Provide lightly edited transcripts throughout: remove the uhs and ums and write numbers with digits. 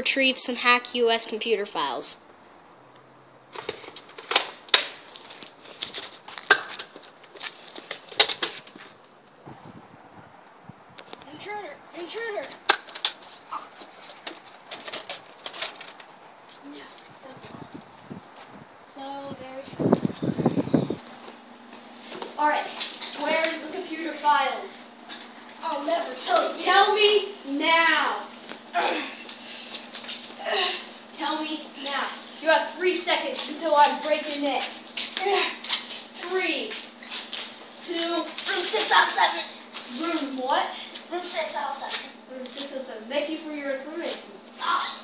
retrieve some hack US computer files. Intruder! Intruder! Oh. No, so very simple. Alright, where's the computer files? I'll never tell you. Tell me now! Tell me now. You have 3 seconds until I'm breaking it. 3, 2, Room 607. room what? Room 607. Room 607. Thank you for your information. Ah.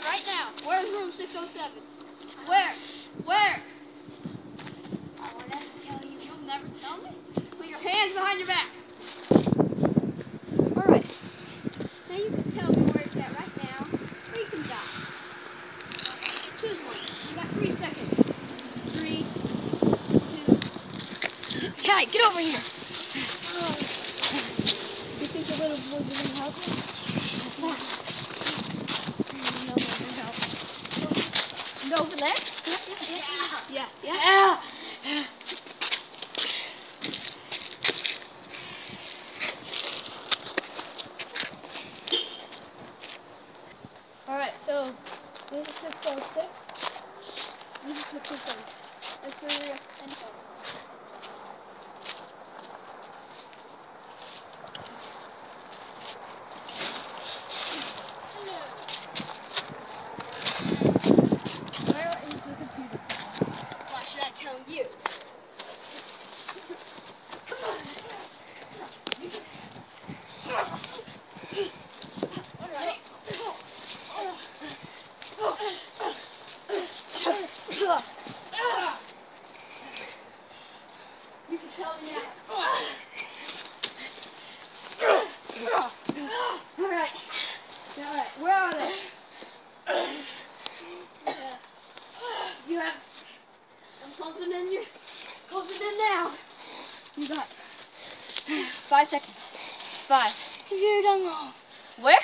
Right now, where's room 607? Where? Where? I will never tell you. You'll never tell me? Put your hands behind your back. Alright. Now you can tell me where it's at right now, or you can die. Choose one. You got 3 seconds. 3, 2. Kai, get over here. You think the little boy's going to help me? Go over there? Yeah. Alright, so this is 606. This is 607. That's for your info. You. You can tell me now. Alright. Alright, where are they? You have something in you. Close it in now. You got 5 seconds. 5. Computer down the hall. Where?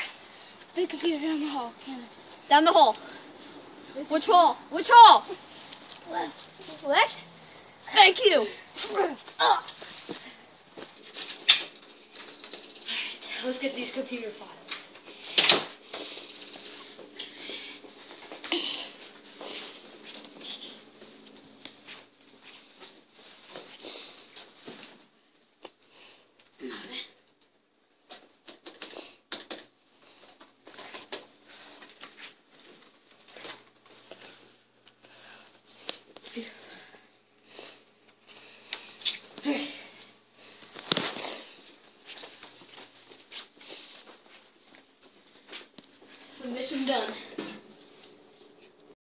Big computer down the hall. Down the hole. Which hole? Which hole? Left. Left? Thank you. Ah. Let's get these computer files.